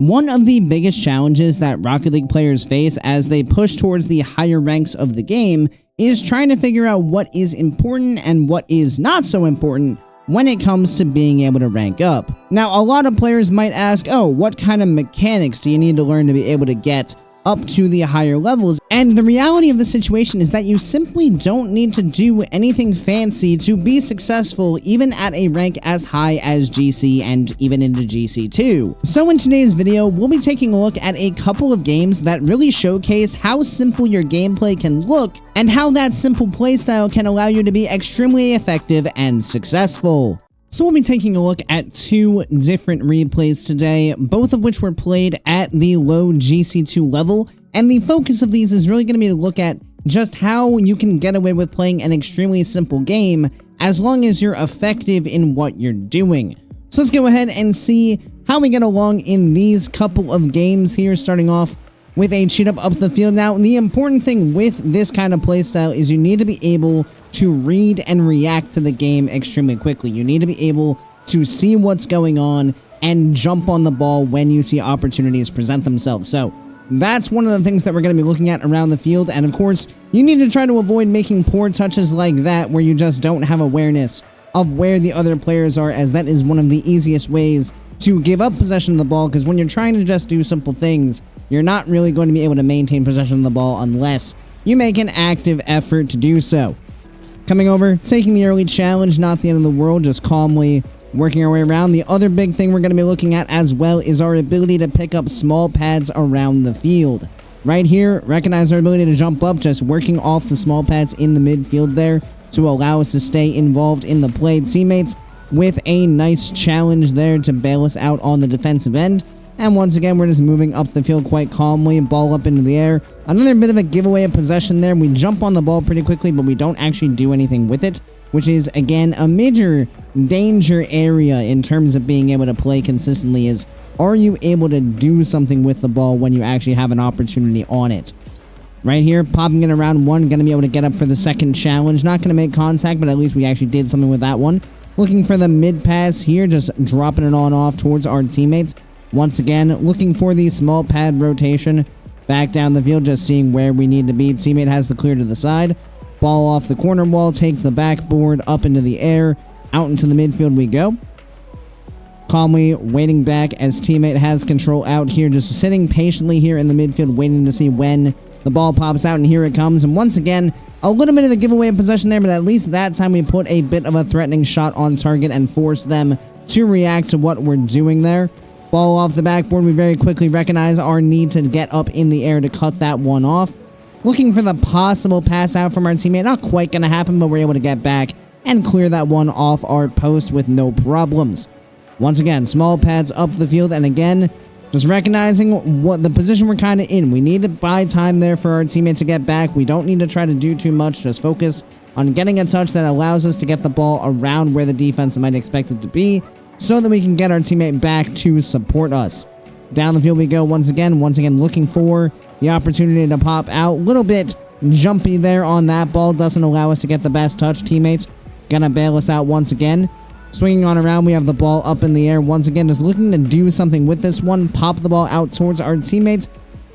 One of the biggest challenges that Rocket League players face as they push towards the higher ranks of the game is trying to figure out what is important and what is not so important when it comes to being able to rank up. Now, a lot of players might ask, oh, what kind of mechanics do you need to learn to be able to get up to the higher levels? And the reality of the situation is that you simply don't need to do anything fancy to be successful even at a rank as high as GC and even into GC2. So in today's video, we'll be taking a look at a couple of games that really showcase how simple your gameplay can look and how that simple playstyle can allow you to be extremely effective and successful. So we'll be taking a look at two different replays today, both of which were played at the low GC2 level, and the focus of these is really going to be to look at just how you can get away with playing an extremely simple game as long as you're effective in what you're doing. So let's go ahead and see how we get along in these couple of games here, starting off with a cheat up the field. Now, the important thing with this kind of playstyle is you need to be able to read and react to the game extremely quickly. You need to be able to see what's going on and jump on the ball when you see opportunities present themselves. So that's one of the things that we're going to be looking at around the field. And of course, you need to try to avoid making poor touches like that where you just don't have awareness of where the other players are, as that is one of the easiest ways to give up possession of the ball, because when you're trying to just do simple things, you're not really going to be able to maintain possession of the ball unless you make an active effort to do so. Coming over, taking the early challenge, not the end of the world, just calmly working our way around. The other big thing we're going to be looking at as well is our ability to pick up small pads around the field. Right here, recognize our ability to jump up, just working off the small pads in the midfield there to allow us to stay involved in the play. Teammates with a nice challenge there to bail us out on the defensive end. And once again, we're just moving up the field quite calmly, ball up into the air. Another bit of a giveaway of possession there. We jump on the ball pretty quickly, but we don't actually do anything with it, which is, again, a major danger area in terms of being able to play consistently. Is, are you able to do something with the ball when you actually have an opportunity on it? Right here, popping in around one, going to be able to get up for the second challenge. Not going to make contact, but at least we actually did something with that one. Looking for the mid pass here, just dropping it on off towards our teammates. Once again, looking for the small pad rotation back down the field, just seeing where we need to be. Teammate has the clear to the side. Ball off the corner wall, take the backboard up into the air. Out into the midfield we go. Calmly waiting back as teammate has control out here, just sitting patiently here in the midfield, waiting to see when the ball pops out, and here it comes. And once again, a little bit of a giveaway of possession there, but at least that time we put a bit of a threatening shot on target and forced them to react to what we're doing there. Ball off the backboard, we very quickly recognize our need to get up in the air to cut that one off. Looking for the possible pass out from our teammate, not quite going to happen, but we're able to get back and clear that one off our post with no problems. Once again, small pads up the field, and again, just recognizing what the position we're kind of in. We need to buy time there for our teammate to get back. We don't need to try to do too much, just focus on getting a touch that allows us to get the ball around where the defense might expect it to be, so that we can get our teammate back to support us. Down the field we go once again looking for the opportunity to pop out. Little bit jumpy there on that ball, doesn't allow us to get the best touch. Teammates gonna bail us out once again. Swinging on around, we have the ball up in the air once again, just looking to do something with this one. Pop the ball out towards our teammates.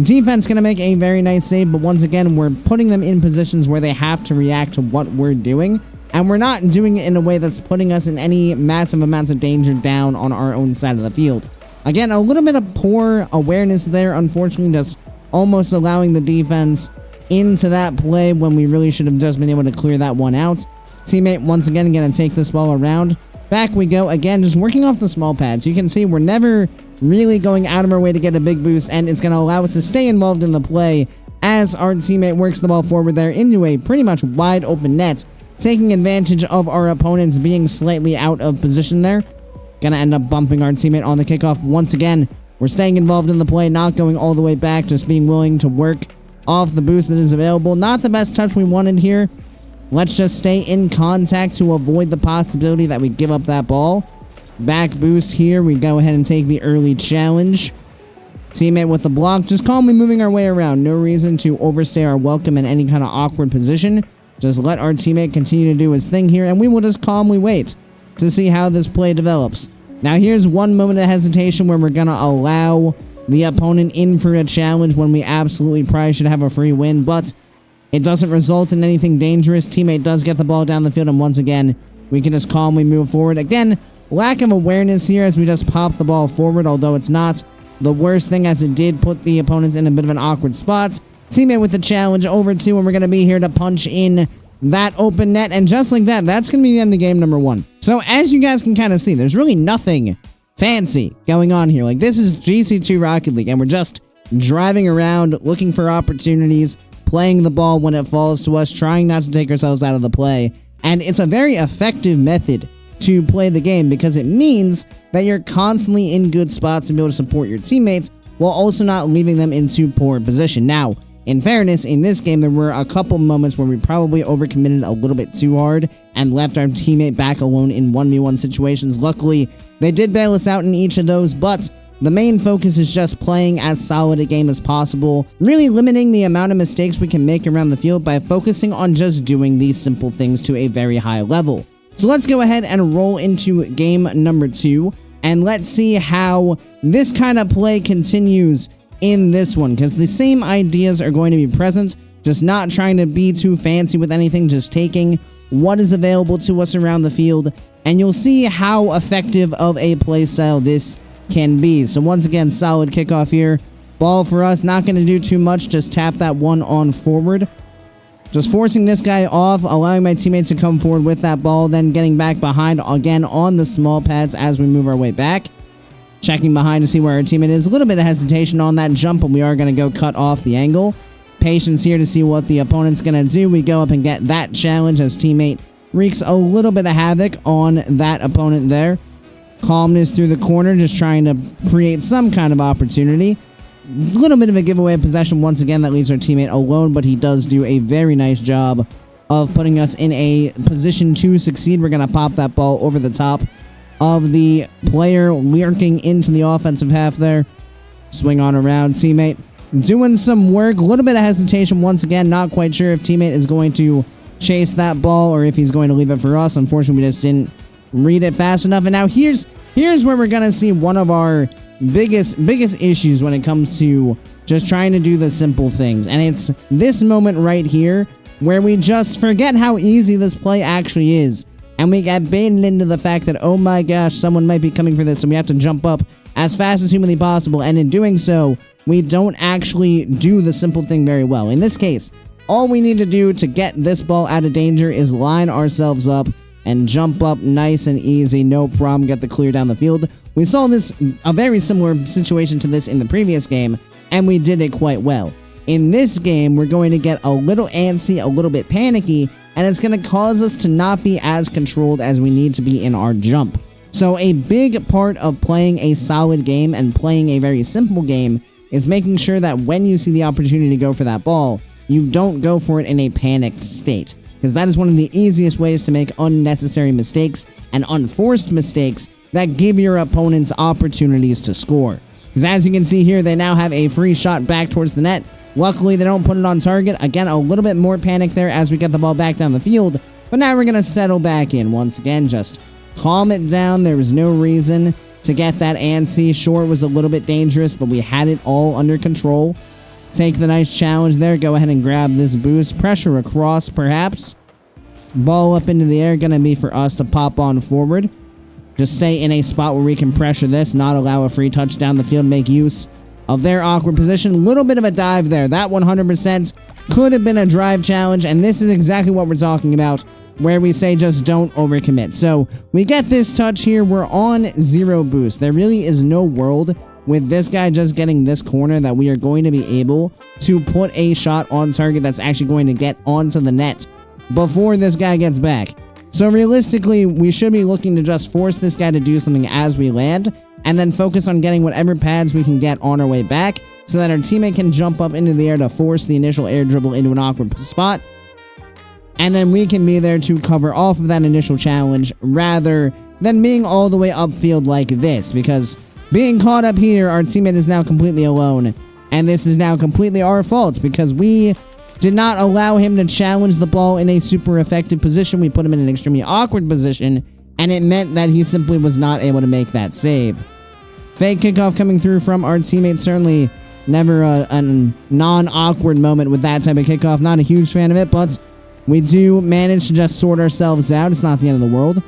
Defense gonna make a very nice save, but once again, we're putting them in positions where they have to react to what we're doing. And we're not doing it in a way that's putting us in any massive amounts of danger down on our own side of the field. Again, a little bit of poor awareness there, unfortunately, just almost allowing the defense into that play when we really should have just been able to clear that one out. Teammate, once again, going to take this ball around. Back we go, again, just working off the small pads. You can see we're never really going out of our way to get a big boost, and it's going to allow us to stay involved in the play as our teammate works the ball forward there into a pretty much wide open net, taking advantage of our opponents being slightly out of position there. Gonna end up bumping our teammate on the kickoff. Once again, we're staying involved in the play, not going all the way back, just being willing to work off the boost that is available. Not the best touch we wanted here. Let's just stay in contact to avoid the possibility that we give up that ball. Back boost here. We go ahead and take the early challenge. Teammate with the block, just calmly moving our way around. No reason to overstay our welcome in any kind of awkward position. Just let our teammate continue to do his thing here, and we will just calmly wait to see how this play develops. Now, here's one moment of hesitation where we're going to allow the opponent in for a challenge when we absolutely probably should have a free win, but it doesn't result in anything dangerous. Teammate does get the ball down the field, and once again, we can just calmly move forward. Again, lack of awareness here as we just pop the ball forward, although it's not the worst thing as it did put the opponents in a bit of an awkward spot. Teammate with the challenge over 2, and we're going to be here to punch in that open net, and just like that, that's going to be the end of game number 1. So as you guys can kind of see, there's really nothing fancy going on here. Like, this is GC2 Rocket League, and we're just driving around, looking for opportunities, playing the ball when it falls to us, trying not to take ourselves out of the play. And it's a very effective method to play the game because it means that you're constantly in good spots to be able to support your teammates while also not leaving them in too poor a position. Now, in fairness, in this game, there were a couple moments where we probably overcommitted a little bit too hard and left our teammate back alone in 1v1 situations. Luckily, they did bail us out in each of those, but the main focus is just playing as solid a game as possible, really limiting the amount of mistakes we can make around the field by focusing on just doing these simple things to a very high level. So let's go ahead and roll into game number 2, and let's see how this kind of play continues in this one, because the same ideas are going to be present, just not trying to be too fancy with anything, just taking what is available to us around the field, and you'll see how effective of a play style this can be. So once again, solid kickoff here. Ball for us, not going to do too much, just tap that one on forward. Just forcing this guy off, allowing my teammates to come forward with that ball, then getting back behind again on the small pads as we move our way back. Checking behind to see where our teammate is. A little bit of hesitation on that jump, but we are going to go cut off the angle. Patience here to see what the opponent's going to do. We go up and get that challenge as teammate wreaks a little bit of havoc on that opponent there. Calmness through the corner, just trying to create some kind of opportunity. A little bit of a giveaway of possession once again that leaves our teammate alone, but he does do a very nice job of putting us in a position to succeed. We're going to pop that ball over the top of the player lurking into the offensive half there. Swing on around, teammate doing some work. A little bit of hesitation once again. Not quite sure if teammate is going to chase that ball or if he's going to leave it for us. Unfortunately, we just didn't read it fast enough. And now here's where we're going to see one of our biggest issues when it comes to just trying to do the simple things. And it's this moment right here where we just forget how easy this play actually is. And we get baited into the fact that, oh my gosh, someone might be coming for this, and we have to jump up as fast as humanly possible. And in doing so, we don't actually do the simple thing very well. In this case, all we need to do to get this ball out of danger is line ourselves up and jump up nice and easy, no problem, get the clear down the field. We saw a very similar situation to this in the previous game, and we did it quite well. In this game, we're going to get a little antsy, a little bit panicky, and it's going to cause us to not be as controlled as we need to be in our jump. So a big part of playing a solid game and playing a very simple game is making sure that when you see the opportunity to go for that ball, you don't go for it in a panicked state, because that is one of the easiest ways to make unnecessary mistakes and unforced mistakes that give your opponents opportunities to score. Because as you can see here, they now have a free shot back towards the net. Luckily, they don't put it on target. Again, a little bit more panic there as we get the ball back down the field. But now we're going to settle back in. Once again, just calm it down. There was no reason to get that antsy. Sure, it was a little bit dangerous, but we had it all under control. Take the nice challenge there. Go ahead and grab this boost. Pressure across, perhaps. Ball up into the air. Going to be for us to pop on forward. Just stay in a spot where we can pressure this, not allow a free touch down the field, make use of their awkward position. A little bit of a dive there. That 100% could have been a drive challenge, and this is exactly what we're talking about, where we say just don't overcommit. So we get this touch here. We're on 0 boost. There really is no world with this guy just getting this corner that we are going to be able to put a shot on target that's actually going to get onto the net before this guy gets back. So realistically, we should be looking to just force this guy to do something as we land, and then focus on getting whatever pads we can get on our way back, so that our teammate can jump up into the air to force the initial air dribble into an awkward spot, and then we can be there to cover off of that initial challenge, rather than being all the way upfield like this, because being caught up here, our teammate is now completely alone, and this is now completely our fault, because we did not allow him to challenge the ball in a super effective position. We put him in an extremely awkward position, and it meant that he simply was not able to make that save. Fake kickoff coming through from our teammate. Certainly never a non-awkward moment with that type of kickoff. Not a huge fan of it, but we do manage to just sort ourselves out. It's not the end of the world.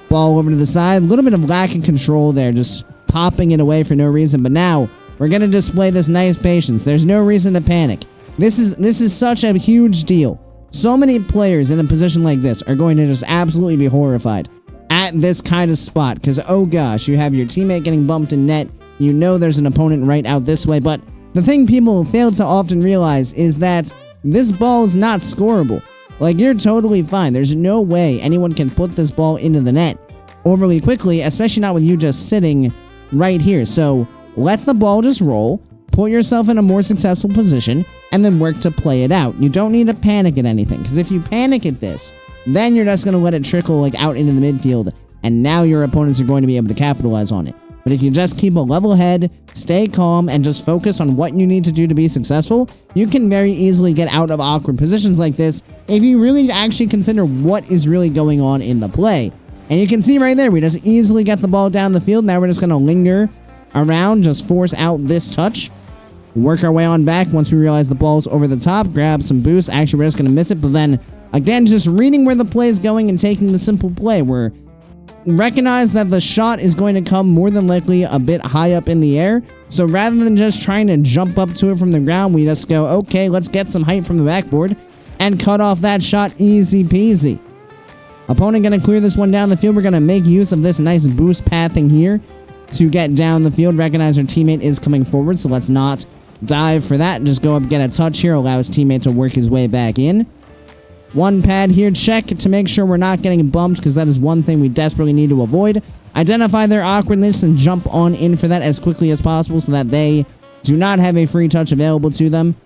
Ball over to the side. A little bit of lack of control there, just popping it away for no reason. But now we're going to display this nice patience. There's no reason to panic. This is such a huge deal. So many players in a position like this are going to just absolutely be horrified at this kind of spot because, oh gosh, you have your teammate getting bumped in net. You know there's an opponent right out this way. But the thing people fail to often realize is that this ball is not scoreable. Like, you're totally fine. There's no way anyone can put this ball into the net overly quickly, especially not with you just sitting right here. So let the ball just roll, put yourself in a more successful position, and then work to play it out. You don't need to panic at anything, because if you panic at this, then you're just going to let it trickle like out into the midfield, and now your opponents are going to be able to capitalize on it. But if you just keep a level head, stay calm, and just focus on what you need to do to be successful, you can very easily get out of awkward positions like this if you really actually consider what is really going on in the play. And you can see right there, we just easily get the ball down the field. Now we're just going to linger around, just force out this touch. Work our way on back once we realize the ball's over the top. Grab some boost. Actually, we're just going to miss it. But then, again, just reading where the play is going and taking the simple play. We're recognize that the shot is going to come more than likely a bit high up in the air. So rather than just trying to jump up to it from the ground, we just go, okay, let's get some height from the backboard and cut off that shot easy peasy. Opponent going to clear this one down the field. We're going to make use of this nice boost pathing here to get down the field. Recognize our teammate is coming forward, so let's not dive for that. Just go up, get a touch here, allow his teammate to work his way back in. One pad here, check to make sure we're not getting bumped, because that is one thing we desperately need to avoid. Identify their awkwardness and jump on in for that as quickly as possible so that they do not have a free touch available to them.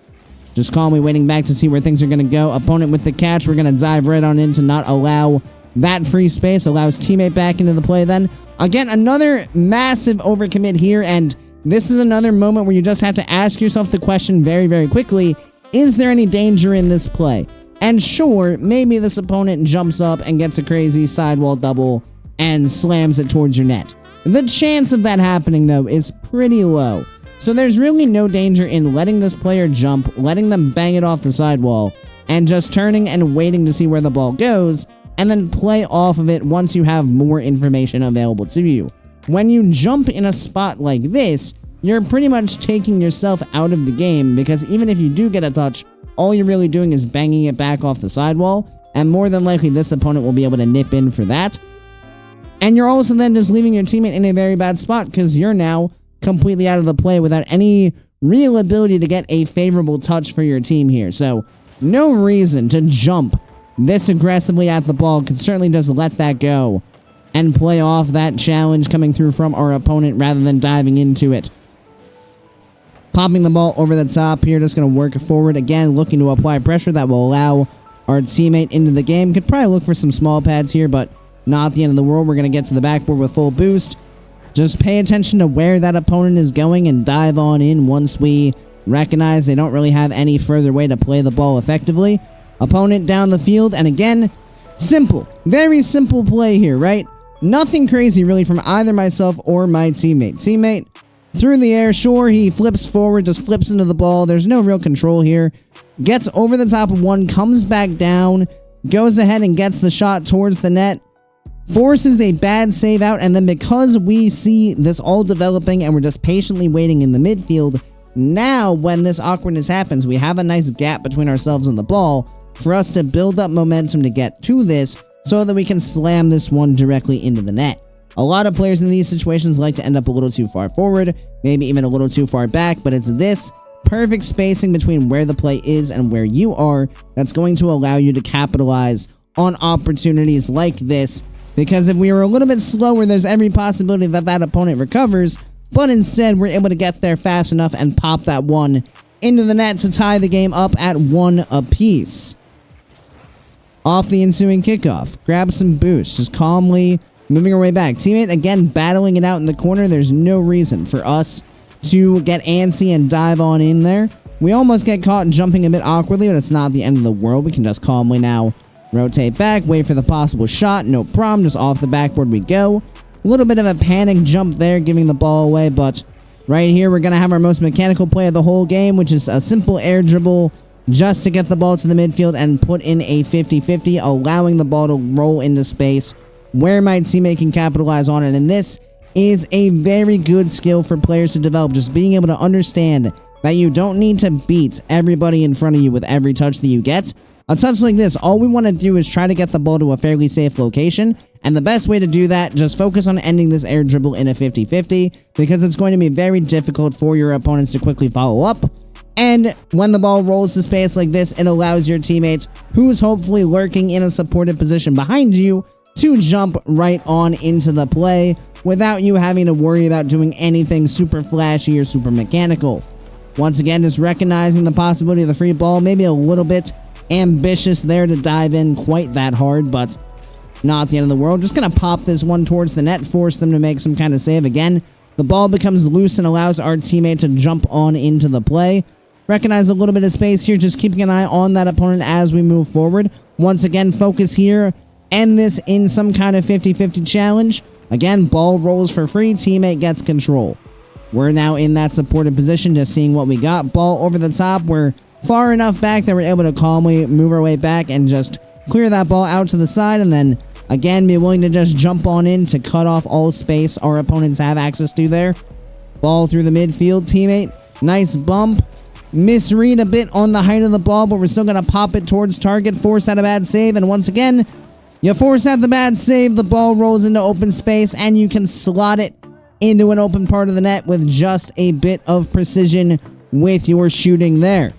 Just calmly waiting back to see where things are going to go. Opponent with the catch, we're going to dive right on in to not allow that free space. Allows teammate back into the play then. Again, another massive overcommit here, and this is another moment where you just have to ask yourself the question very, very quickly, is there any danger in this play? And sure, maybe this opponent jumps up and gets a crazy sidewall double and slams it towards your net. The chance of that happening, though, is pretty low. So there's really no danger in letting this player jump, letting them bang it off the sidewall, and just turning and waiting to see where the ball goes, and then play off of it once you have more information available to you. When you jump in a spot like this, you're pretty much taking yourself out of the game, because even if you do get a touch, all you're really doing is banging it back off the sidewall, and more than likely this opponent will be able to nip in for that. And you're also then just leaving your teammate in a very bad spot, because you're now completely out of the play without any real ability to get a favorable touch for your team here. So no reason to jump this aggressively at the ball. Could certainly just let that go and play off that challenge coming through from our opponent rather than diving into it. Popping the ball over the top here, just going to work forward again, looking to apply pressure that will allow our teammate into the game. Could probably look for some small pads here, but not the end of the world. We're going to get to the backboard with full boost. Just pay attention to where that opponent is going and dive on in once we recognize they don't really have any further way to play the ball effectively. Opponent down the field, and again, simple. Very simple play here, right? Nothing crazy really from either myself or my teammate. Teammate through the air, sure, he flips forward, just flips into the ball. There's no real control here. Gets over the top of one, comes back down, goes ahead and gets the shot towards the net, forces a bad save out, and then because we see this all developing and we're just patiently waiting in the midfield, now when this awkwardness happens, we have a nice gap between ourselves and the ball for us to build up momentum to get to this so that we can slam this one directly into the net. A lot of players in these situations like to end up a little too far forward, maybe even a little too far back, but it's this perfect spacing between where the play is and where you are that's going to allow you to capitalize on opportunities like this, because if we were a little bit slower, there's every possibility that that opponent recovers, but instead we're able to get there fast enough and pop that one into the net to tie the game up at 1 apiece. Off the ensuing kickoff, grab some boost, just calmly moving our way back. Teammate, again, battling it out in the corner. There's no reason for us to get antsy and dive on in there. We almost get caught jumping a bit awkwardly, but it's not the end of the world. We can just calmly now rotate back, wait for the possible shot. No problem, just off the backboard we go. A little bit of a panic jump there, giving the ball away, but right here we're going to have our most mechanical play of the whole game, which is a simple air dribble just to get the ball to the midfield and put in a 50-50, allowing the ball to roll into space where my teammate can capitalize on it. And this is a very good skill for players to develop, just being able to understand that you don't need to beat everybody in front of you with every touch that you get. A touch like this, all we want to do is try to get the ball to a fairly safe location, and the best way to do that, just focus on ending this air dribble in a 50-50, because it's going to be very difficult for your opponents to quickly follow up. And when the ball rolls to space like this, it allows your teammate, who's hopefully lurking in a supportive position behind you, to jump right on into the play without you having to worry about doing anything super flashy or super mechanical. Once again, just recognizing the possibility of the free ball, maybe a little bit ambitious there to dive in quite that hard, but not the end of the world. Just going to pop this one towards the net, force them to make some kind of save. Again, the ball becomes loose and allows our teammate to jump on into the play. Recognize a little bit of space here, just keeping an eye on that opponent as we move forward. Once again, focus here. End this in some kind of 50-50 challenge. Again, ball rolls for free, teammate gets control. We're now in that supported position, just seeing what we got. Ball over the top. We're far enough back that we're able to calmly move our way back and just clear that ball out to the side, and then again be willing to just jump on in to cut off all space our opponents have access to there. Ball through the midfield, teammate. Nice bump. Misread a bit on the height of the ball, but we're still going to pop it towards target, force out a bad save, and once again, you force out the bad save, the ball rolls into open space, and you can slot it into an open part of the net with just a bit of precision with your shooting there.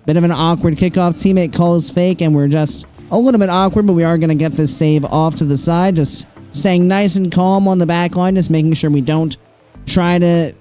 Bit of an awkward kickoff, teammate calls fake, and we're just a little bit awkward, but we are going to get this save off to the side, just staying nice and calm on the back line, just making sure we don't try to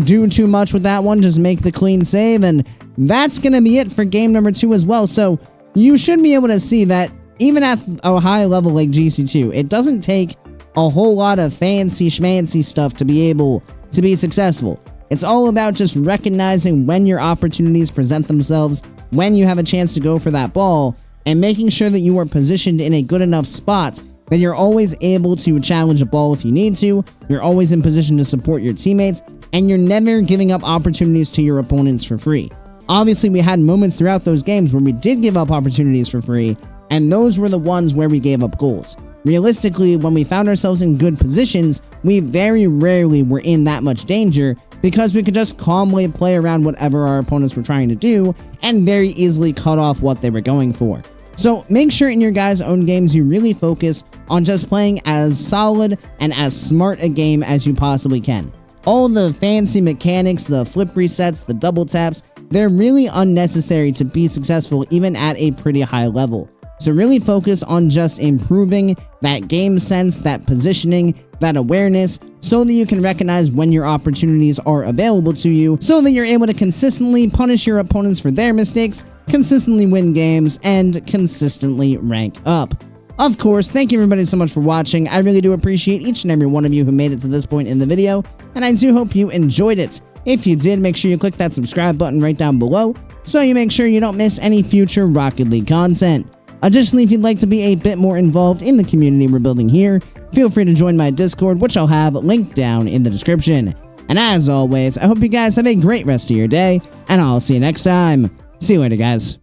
do too much with that one, just make the clean save, and that's going to be it for game number 2 as well. So you should be able to see that even at a high level like GC2, it doesn't take a whole lot of fancy schmancy stuff to be able to be successful. It's all about just recognizing when your opportunities present themselves, when you have a chance to go for that ball, and making sure that you are positioned in a good enough spot that you're always able to challenge a ball if you need to, you're always in position to support your teammates, and you're never giving up opportunities to your opponents for free. Obviously, we had moments throughout those games where we did give up opportunities for free, and those were the ones where we gave up goals. Realistically, when we found ourselves in good positions, we very rarely were in that much danger because we could just calmly play around whatever our opponents were trying to do and very easily cut off what they were going for. So make sure in your guys' own games you really focus on just playing as solid and as smart a game as you possibly can. All the fancy mechanics, the flip resets, the double taps, they're really unnecessary to be successful even at a pretty high level. So really focus on just improving that game sense, that positioning, that awareness, so that you can recognize when your opportunities are available to you, so that you're able to consistently punish your opponents for their mistakes, consistently win games, and consistently rank up. Of course, thank you everybody so much for watching. I really do appreciate each and every one of you who made it to this point in the video, and I do hope you enjoyed it. If you did, make sure you click that subscribe button right down below, so you make sure you don't miss any future Rocket League content. Additionally, if you'd like to be a bit more involved in the community we're building here, feel free to join my Discord, which I'll have linked down in the description. And as always, I hope you guys have a great rest of your day, and I'll see you next time. See you later, guys.